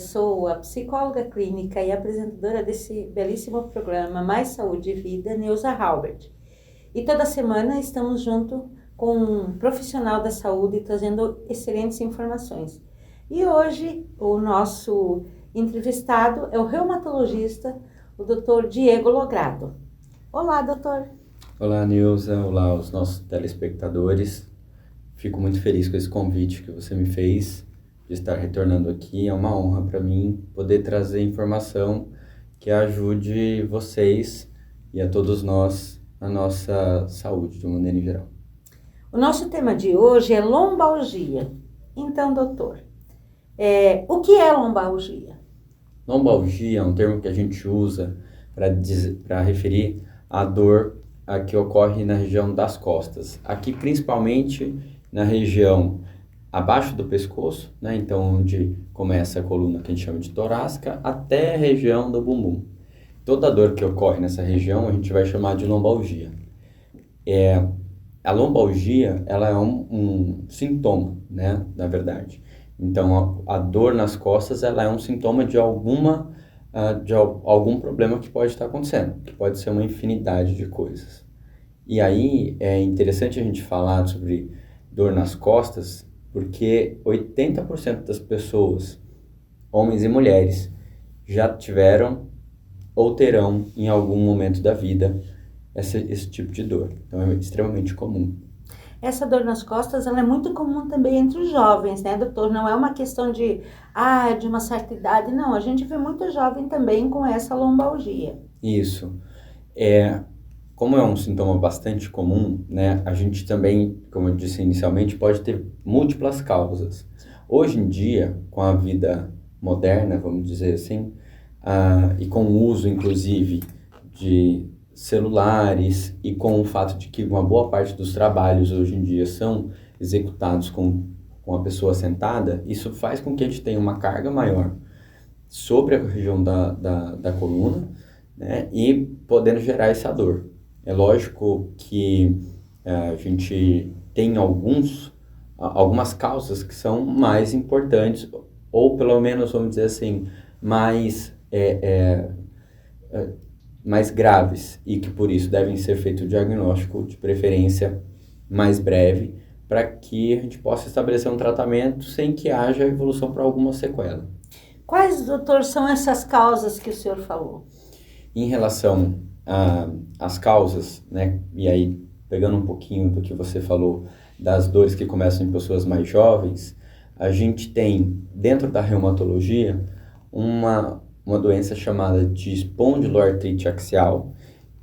sou a psicóloga clínica e apresentadora desse belíssimo programa Mais Saúde e Vida, Neuza Halbert. E toda semana estamos junto com um profissional da saúde trazendo excelentes informações. E hoje o nosso entrevistado é o reumatologista, o Dr. Diego Logrado. Olá, doutor. Olá, Neuza. Olá, os nossos telespectadores. Fico muito feliz com esse convite que você me fez de estar retornando aqui. É uma honra para mim poder trazer informação que ajude vocês e a todos nós na nossa saúde de uma maneira em geral. O nosso tema de hoje é lombalgia. Então, doutor, o que é lombalgia? Lombalgia é um termo que a gente usa para referir à dor que ocorre na região das costas. Aqui, principalmente na região abaixo do pescoço, né? Então, onde começa a coluna que a gente chama de torácica, até a região do bumbum. Toda dor que ocorre nessa região a gente vai chamar de lombalgia. A lombalgia, ela é um sintoma, né? Na verdade. Então, a dor nas costas, ela é um sintoma de algum problema que pode estar acontecendo, que pode ser uma infinidade de coisas. E aí, é interessante a gente falar sobre dor nas costas, porque 80% das pessoas, homens e mulheres, já tiveram ou terão em algum momento da vida esse tipo de dor. Então, é extremamente comum. Essa dor nas costas, ela é muito comum também entre os jovens, né, doutor? Não é uma questão de uma certa idade, não. A gente vê muito jovem também com essa lombalgia. Isso. Como é um sintoma bastante comum, né, a gente também, como eu disse inicialmente, pode ter múltiplas causas. Hoje em dia, com a vida moderna, vamos dizer assim, e com o uso, inclusive, de celulares e com o fato de que uma boa parte dos trabalhos hoje em dia são executados com a pessoa sentada, isso faz com que a gente tenha uma carga maior sobre a região da coluna, né, e podendo gerar essa dor. É lógico que a gente tem algumas causas que são mais importantes, ou pelo menos, vamos dizer assim, mais graves, e que por isso devem ser feito o diagnóstico, de preferência mais breve, para que a gente possa estabelecer um tratamento sem que haja evolução para alguma sequela. Quais, doutor, são essas causas que o senhor falou? Em relação às causas, né, e aí pegando um pouquinho do que você falou das dores que começam em pessoas mais jovens, a gente tem dentro da reumatologia uma doença chamada de espondiloartrite axial,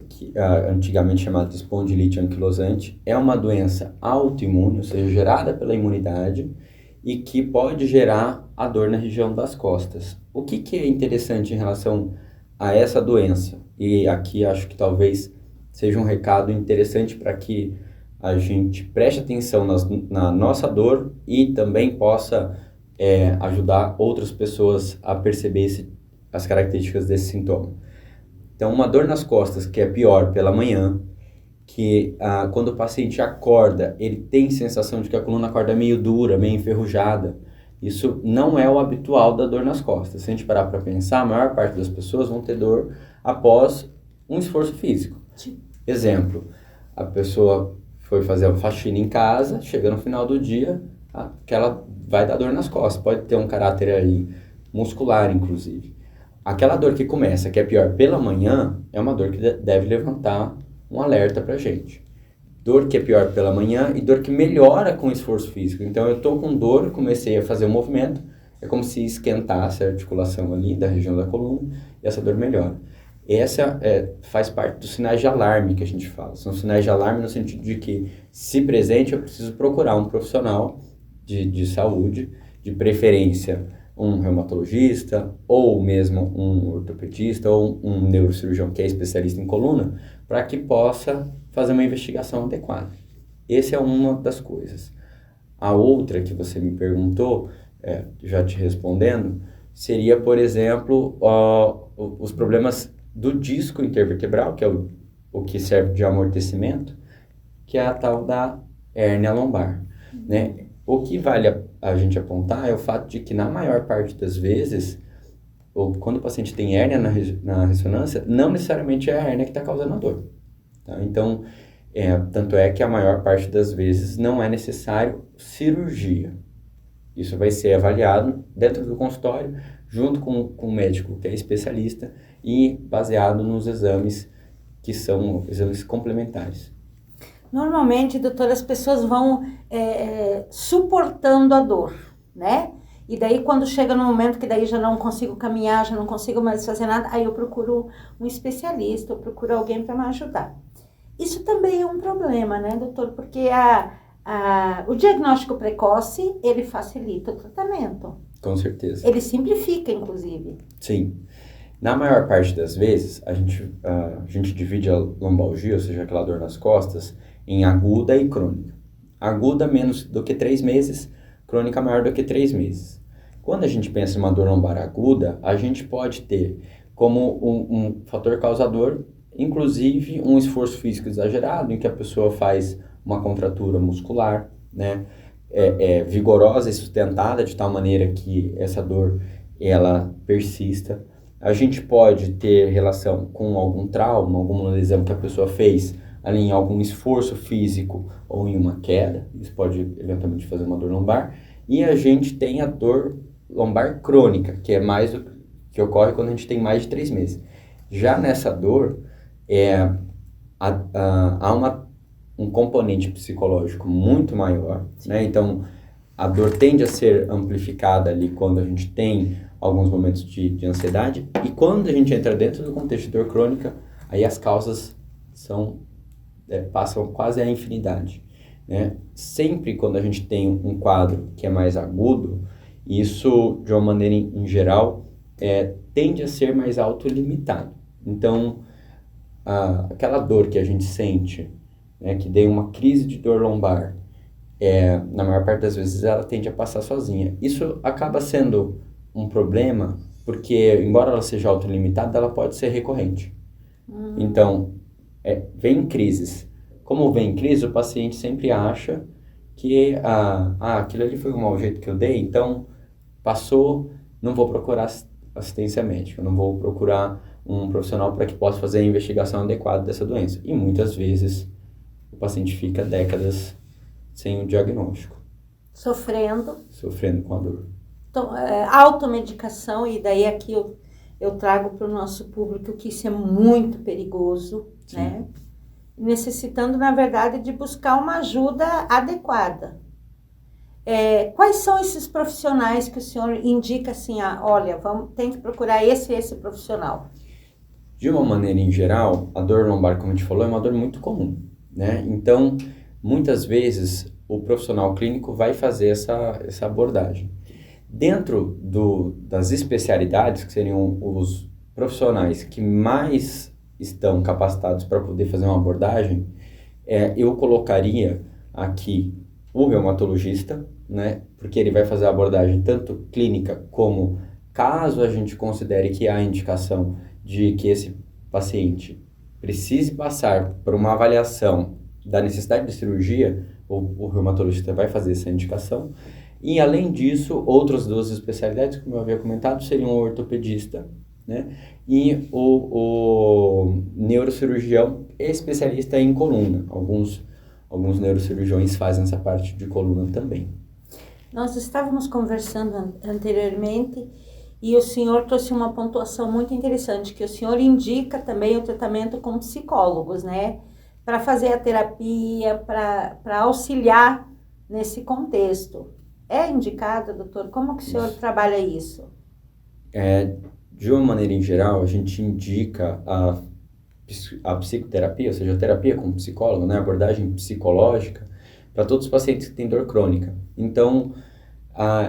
que antigamente chamada de espondilite anquilosante. É uma doença autoimune, ou seja, gerada pela imunidade, e que pode gerar a dor na região das costas. O que é interessante em relação a essa doença? E aqui acho que talvez seja um recado interessante para que a gente preste atenção na nossa dor e também possa ajudar outras pessoas a perceber as características desse sintoma. Então, uma dor nas costas que é pior pela manhã, que quando o paciente acorda, ele tem sensação de que a coluna acorda meio dura, meio enferrujada. Isso não é o habitual da dor nas costas. Se a gente parar para pensar, a maior parte das pessoas vão ter dor após um esforço físico. Sim. Exemplo, a pessoa foi fazer a faxina em casa, chega no final do dia, que ela vai dar dor nas costas. Pode ter um caráter aí muscular, inclusive. Aquela dor que começa, que é pior pela manhã, é uma dor que deve levantar um alerta pra gente. Dor que é pior pela manhã e dor que melhora com esforço físico. Então, eu tô com dor, comecei a fazer o movimento, é como se esquentasse a articulação ali da região da coluna e essa dor melhora. Essa faz parte dos sinais de alarme que a gente fala. São sinais de alarme no sentido de que, se presente, eu preciso procurar um profissional de saúde, de preferência um reumatologista, ou mesmo um ortopedista, ou um neurocirurgião que é especialista em coluna, para que possa fazer uma investigação adequada. Essa é uma das coisas. A outra que você me perguntou, já te respondendo, seria, por exemplo, os problemas do disco intervertebral, que é o que serve de amortecimento, que é a tal da hérnia lombar, né? O que vale a gente apontar é o fato de que, na maior parte das vezes, ou quando o paciente tem hérnia na ressonância, não necessariamente é a hérnia que está causando a dor. Tá? Então, tanto é que a maior parte das vezes não é necessário cirurgia. Isso vai ser avaliado dentro do consultório, junto com o médico que é especialista e baseado nos exames que são exames complementares. Normalmente, doutor, as pessoas vão suportando a dor, né? E daí, quando chega no momento que daí já não consigo caminhar, já não consigo mais fazer nada, aí eu procuro um especialista, eu procuro alguém para me ajudar. Isso também é um problema, né, doutor? Porque o diagnóstico precoce, ele facilita o tratamento. Com certeza. Ele simplifica, inclusive. Sim. Na maior parte das vezes, a gente divide a lombalgia, ou seja, aquela dor nas costas, em aguda e crônica. Aguda menos do que 3 meses, crônica maior do que 3 meses. Quando a gente pensa em uma dor lombar aguda, a gente pode ter como um fator causador, inclusive um esforço físico exagerado, em que a pessoa faz uma contratura muscular, né? Vigorosa e sustentada, de tal maneira que essa dor ela persista. A gente pode ter relação com algum trauma, alguma lesão que a pessoa fez ali em algum esforço físico ou em uma queda. Isso pode eventualmente fazer uma dor lombar. E a gente tem a dor lombar crônica, que é mais do que ocorre quando a gente tem mais de 3 meses. Já nessa dor, há um componente psicológico muito maior, né? Então, a dor tende a ser amplificada ali quando a gente tem alguns momentos de ansiedade, e quando a gente entra dentro do contexto de dor crônica, aí as causas passam quase à infinidade, né? Sempre quando a gente tem um quadro que é mais agudo, isso, de uma maneira em geral, tende a ser mais autolimitado. Então, aquela dor que a gente sente, né, que dê uma crise de dor lombar, na maior parte das vezes ela tende a passar sozinha. Isso acaba sendo um problema, porque, embora ela seja autolimitada, ela pode ser recorrente. Então, vem em crises. Como vem em crise, o paciente sempre acha que aquilo ali foi um mau jeito que eu dei, então passou, não vou procurar assistência médica, não vou procurar um profissional para que possa fazer a investigação adequada dessa doença. E muitas vezes o paciente fica décadas sem o diagnóstico. Sofrendo com a dor. Então, automedicação, e daí aqui eu trago para o nosso público que isso é muito perigoso, sim, né? Necessitando, na verdade, de buscar uma ajuda adequada. Quais são esses profissionais que o senhor indica assim, olha, tem que procurar esse profissional? De uma maneira em geral, a dor lombar, como a gente falou, é uma dor muito comum, né? Então, muitas vezes, o profissional clínico vai fazer essa abordagem. Dentro das especialidades, que seriam os profissionais que mais estão capacitados para poder fazer uma abordagem, eu colocaria aqui o reumatologista, né? Porque ele vai fazer a abordagem tanto clínica como, caso a gente considere que há indicação de que esse paciente precise passar por uma avaliação da necessidade de cirurgia, o reumatologista vai fazer essa indicação. E, além disso, outras 2 especialidades, como eu havia comentado, seriam o ortopedista, né? E o neurocirurgião especialista em coluna. Alguns neurocirurgiões fazem essa parte de coluna também. Nós estávamos conversando anteriormente e o senhor trouxe uma pontuação muito interessante, que o senhor indica também o tratamento com psicólogos, né? Para fazer a terapia, para auxiliar nesse contexto. É indicado, doutor? Como que o senhor trabalha isso? De uma maneira em geral, a gente indica a psicoterapia, ou seja, a terapia com psicólogo, né? A abordagem psicológica, para todos os pacientes que têm dor crônica. Então,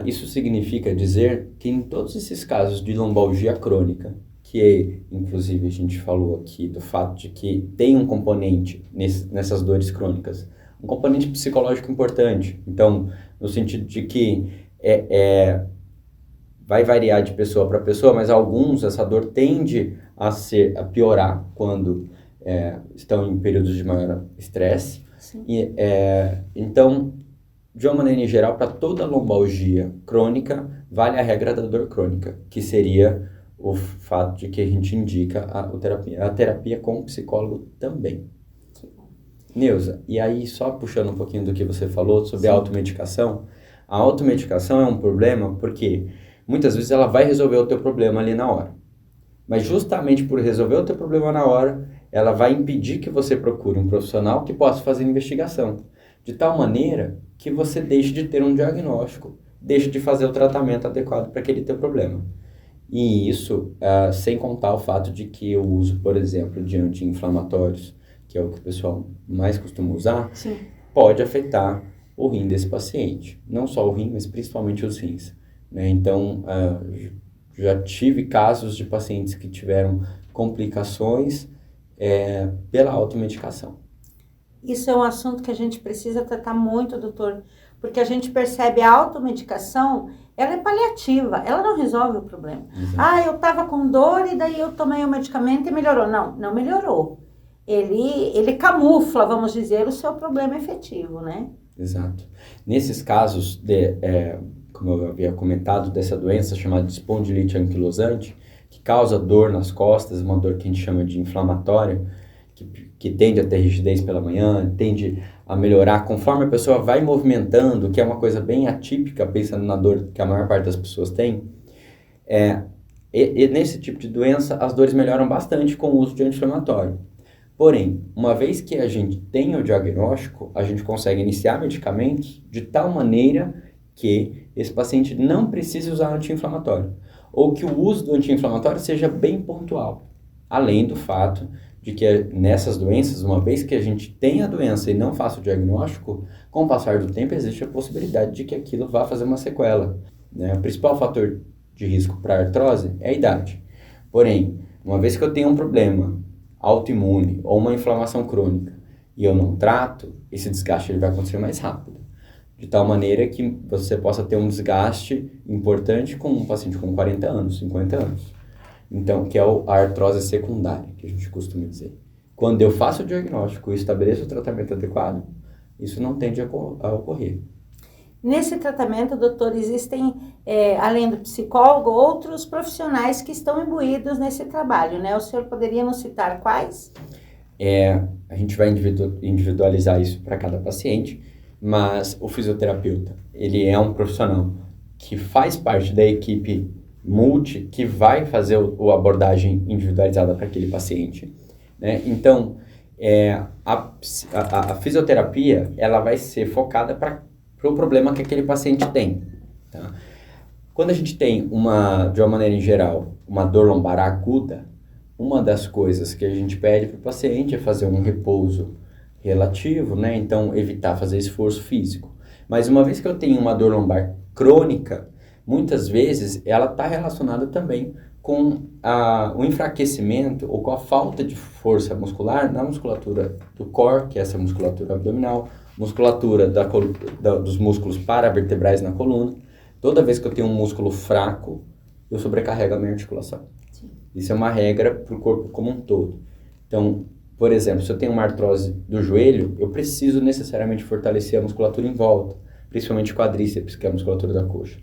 isso significa dizer que em todos esses casos de lombalgia crônica, que inclusive a gente falou aqui do fato de que tem um componente nessas dores crônicas, um componente psicológico importante. Então, no sentido de que vai variar de pessoa para pessoa, mas alguns essa dor tende a piorar quando estão em períodos de maior estresse. Então, de uma maneira em geral, para toda lombalgia crônica, vale a regra da dor crônica, que seria o fato de que a gente indica a terapia com o psicólogo também. Neuza, e aí só puxando um pouquinho do que você falou sobre a automedicação, a automedicação é um problema porque muitas vezes ela vai resolver o teu problema ali na hora. Mas justamente por resolver o teu problema na hora, ela vai impedir que você procure um profissional que possa fazer investigação, de tal maneira que você deixe de ter um diagnóstico, deixe de fazer o tratamento adequado para aquele teu problema. E isso, sem contar o fato de que o uso, por exemplo, de anti-inflamatórios, que é o que o pessoal mais costuma usar, Sim. pode afetar o rim desse paciente. Não só o rim, mas principalmente os rins, né? Então, já tive casos de pacientes que tiveram complicações pela automedicação. Isso é um assunto que a gente precisa tratar muito, doutor, porque a gente percebe a automedicação, ela é paliativa, ela não resolve o problema. Exato. Eu estava com dor e daí eu tomei o medicamento e melhorou. Não melhorou. Ele camufla, vamos dizer, o seu problema efetivo, né? Exato. Nesses casos, como eu havia comentado, dessa doença chamada de espondilite anquilosante, que causa dor nas costas, uma dor que a gente chama de inflamatória, que tende a ter rigidez pela manhã, tende a melhorar conforme a pessoa vai movimentando, que é uma coisa bem atípica, pensando na dor que a maior parte das pessoas tem. E nesse tipo de doença, as dores melhoram bastante com o uso de anti-inflamatório. Porém, uma vez que a gente tem o diagnóstico, a gente consegue iniciar medicamentos de tal maneira que esse paciente não precise usar anti-inflamatório, ou que o uso do anti-inflamatório seja bem pontual. Além do fato de que nessas doenças, uma vez que a gente tem a doença e não faça o diagnóstico, com o passar do tempo existe a possibilidade de que aquilo vá fazer uma sequela, né? O principal fator de risco para a artrose é a idade. Porém, uma vez que eu tenho um problema autoimune ou uma inflamação crônica e eu não trato, esse desgaste ele vai acontecer mais rápido. De tal maneira que você possa ter um desgaste importante com um paciente com 40 anos, 50 anos. Então, que é a artrose secundária, que a gente costuma dizer. Quando eu faço o diagnóstico e estabeleço o tratamento adequado, isso não tende a ocorrer. Nesse tratamento, doutor, existem, além do psicólogo, outros profissionais que estão imbuídos nesse trabalho, né? O senhor poderia nos citar quais? A gente vai individualizar isso para cada paciente, mas o fisioterapeuta, ele é um profissional que faz parte da equipe multi, que vai fazer a abordagem individualizada para aquele paciente, né? Então, a fisioterapia, ela vai ser focada para o problema que aquele paciente tem, tá? Quando a gente tem de uma maneira em geral, uma dor lombar aguda, uma das coisas que a gente pede para o paciente é fazer um repouso relativo, né? Então, evitar fazer esforço físico. Mas uma vez que eu tenho uma dor lombar crônica, muitas vezes ela está relacionada também com o enfraquecimento ou com a falta de força muscular na musculatura do core, que é essa musculatura abdominal, musculatura dos músculos paravertebrais na coluna. Toda vez que eu tenho um músculo fraco, eu sobrecarrego a minha articulação. Sim. Isso é uma regra para o corpo como um todo. Então, por exemplo, se eu tenho uma artrose do joelho, eu preciso necessariamente fortalecer a musculatura em volta, principalmente o quadríceps, que é a musculatura da coxa.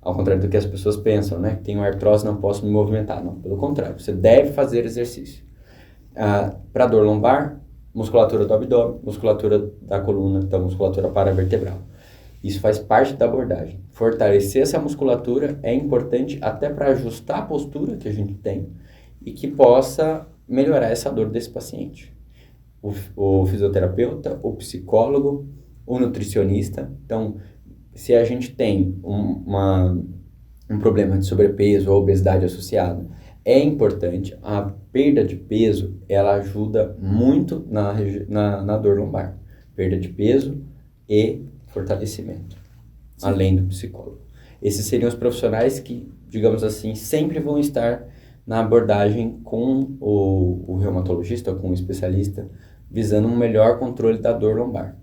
Ao contrário do que as pessoas pensam, né? Tenho artrose, não posso me movimentar. Não, pelo contrário, você deve fazer exercício. Para dor lombar, musculatura do abdômen, musculatura da coluna, então musculatura paravertebral. Isso faz parte da abordagem. Fortalecer essa musculatura é importante até para ajustar a postura que a gente tem e que possa melhorar essa dor desse paciente. O fisioterapeuta, o psicólogo, o nutricionista. Então, se a gente tem um problema de sobrepeso ou obesidade associado, é importante. A perda de peso, ela ajuda muito na dor lombar. Perda de peso e fortalecimento, sim, além do psicólogo. Esses seriam os profissionais que, digamos assim, sempre vão estar na abordagem com o reumatologista ou com o especialista, visando um melhor controle da dor lombar.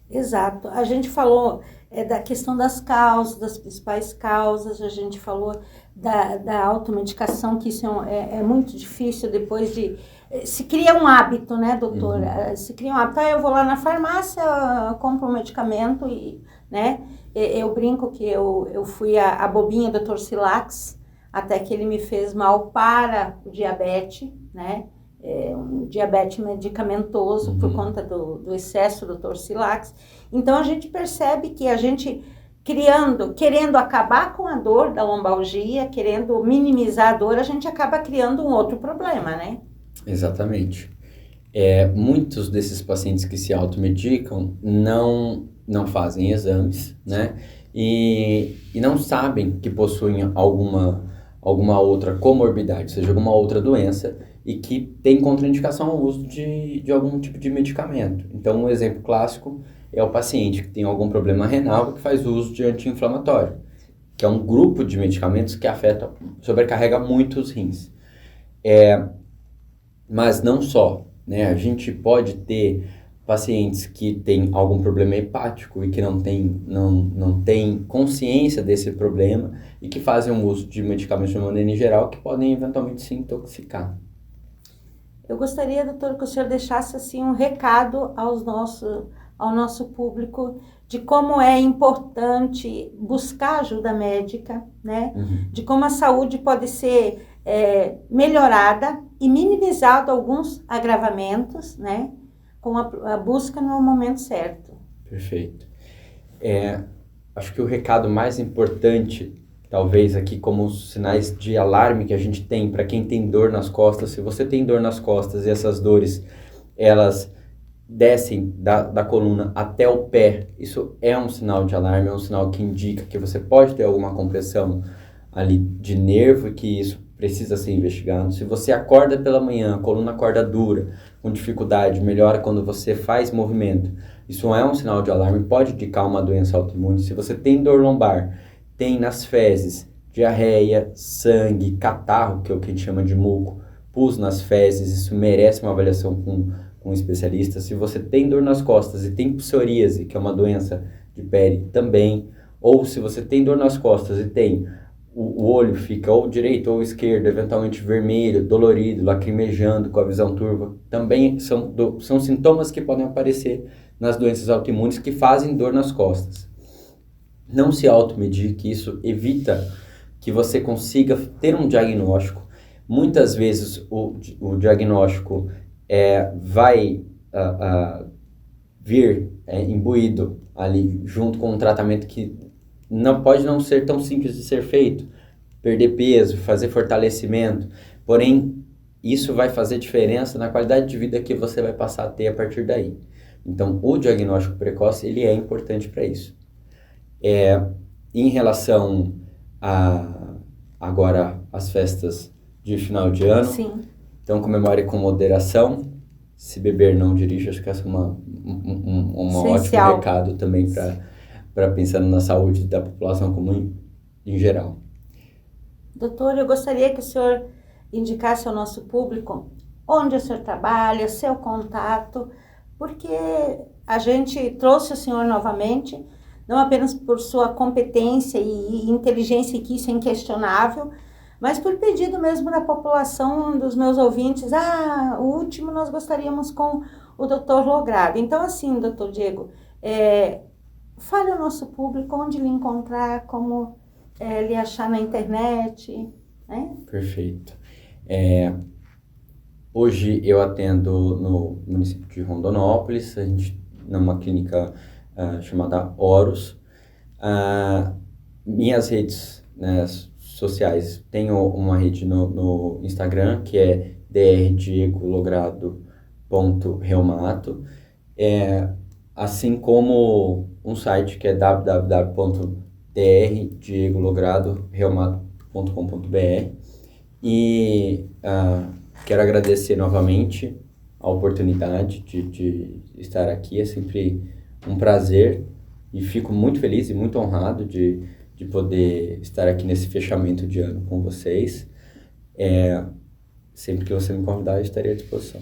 Exato. A gente falou da questão das causas, das principais causas, a gente falou da automedicação, que isso é muito difícil depois de... Se cria um hábito, né, doutor? Uhum. Se cria um hábito. Eu vou lá na farmácia, compro um medicamento e, né? Eu brinco que eu fui a bobinha do Dr. Silax, até que ele me fez mal para o diabetes, né? Um diabetes medicamentoso por conta do excesso do Torcilax. Então a gente percebe que a gente querendo acabar com a dor da lombalgia, querendo minimizar a dor, a gente acaba criando um outro problema, né? Exatamente. Muitos desses pacientes que se automedicam não fazem exames, né? E não sabem que possuem alguma outra comorbidade, seja alguma outra doença, e que tem contraindicação ao uso de algum tipo de medicamento. Então, um exemplo clássico é o paciente que tem algum problema renal e que faz uso de anti-inflamatório, que é um grupo de medicamentos que sobrecarrega muito os rins. Mas não só, né? A gente pode ter pacientes que têm algum problema hepático e que não têm consciência desse problema e que fazem um uso de medicamentos de maneira em geral que podem eventualmente se intoxicar. Eu gostaria, doutor, que o senhor deixasse assim um recado ao nosso público de como é importante buscar ajuda médica, né? De como a saúde pode ser melhorada e minimizado alguns agravamentos, né? Com a busca no momento certo. Perfeito. Acho que o recado mais importante, talvez aqui como os sinais de alarme que a gente tem para quem tem dor nas costas, se você tem dor nas costas e essas dores, elas descem da coluna até o pé, isso é um sinal de alarme, é um sinal que indica que você pode ter alguma compressão ali de nervo e que isso precisa ser investigado. Se você acorda pela manhã, a coluna acorda dura, com dificuldade, melhora quando você faz movimento, isso é um sinal de alarme, pode indicar uma doença autoimune. Se você tem dor lombar, tem nas fezes, diarreia, sangue, catarro, que é o que a gente chama de muco, pus nas fezes, isso merece uma avaliação com um especialista. Se você tem dor nas costas e tem psoríase, que é uma doença de pele também, ou se você tem dor nas costas e tem o olho fica ou direito ou esquerdo, eventualmente vermelho, dolorido, lacrimejando, com a visão turva, também são sintomas que podem aparecer nas doenças autoimunes que fazem dor nas costas. Não se automedique, que isso evita que você consiga ter um diagnóstico. Muitas vezes o diagnóstico vai vir imbuído ali junto com um tratamento que pode não ser tão simples de ser feito, perder peso, fazer fortalecimento, porém isso vai fazer diferença na qualidade de vida que você vai passar a ter a partir daí. Então o diagnóstico precoce ele é importante para isso. Em relação agora às festas de final de ano, Sim. Então comemore com moderação, se beber não dirija, acho que essa é um ótimo recado também para pensando na saúde da população comum em geral. Doutor, eu gostaria que o senhor indicasse ao nosso público onde o senhor trabalha, seu contato, porque a gente trouxe o senhor novamente, não apenas por sua competência e inteligência, que isso é inquestionável, mas por pedido mesmo da população, dos meus ouvintes. O último nós gostaríamos com o doutor Logrado. Então, assim, doutor Diego, fale ao nosso público onde lhe encontrar, como lhe achar na internet, né? Perfeito. Hoje eu atendo no município de Rondonópolis, a gente numa clínica chamada Horus. Minhas redes, né, sociais, tenho uma rede no Instagram que é drdiegologrado.reumato, assim como um site que é www.drdiegologrado.reumato.com.br. E quero agradecer novamente a oportunidade de estar aqui, é sempre um prazer e fico muito feliz e muito honrado de poder estar aqui nesse fechamento de ano com vocês. Sempre que você me convidar, eu estarei à disposição.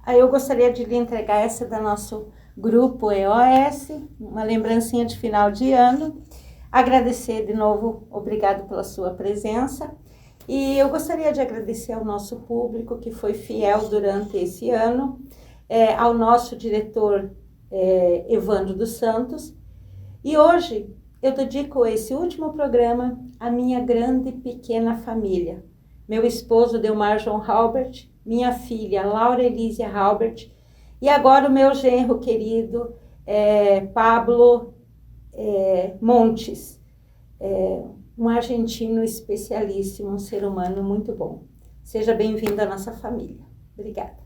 Eu gostaria de lhe entregar essa do nosso grupo EOS, uma lembrancinha de final de ano. Agradecer de novo, obrigado pela sua presença. E eu gostaria de agradecer ao nosso público que foi fiel durante esse ano, ao nosso diretor Evandro dos Santos. E hoje eu dedico esse último programa à minha grande e pequena família. Meu esposo, Delmar João Halbert, minha filha, Laura Elísia Halbert, e agora o meu genro querido, Pablo Montes, um argentino especialíssimo, um ser humano muito bom. Seja bem-vindo à nossa família. Obrigada.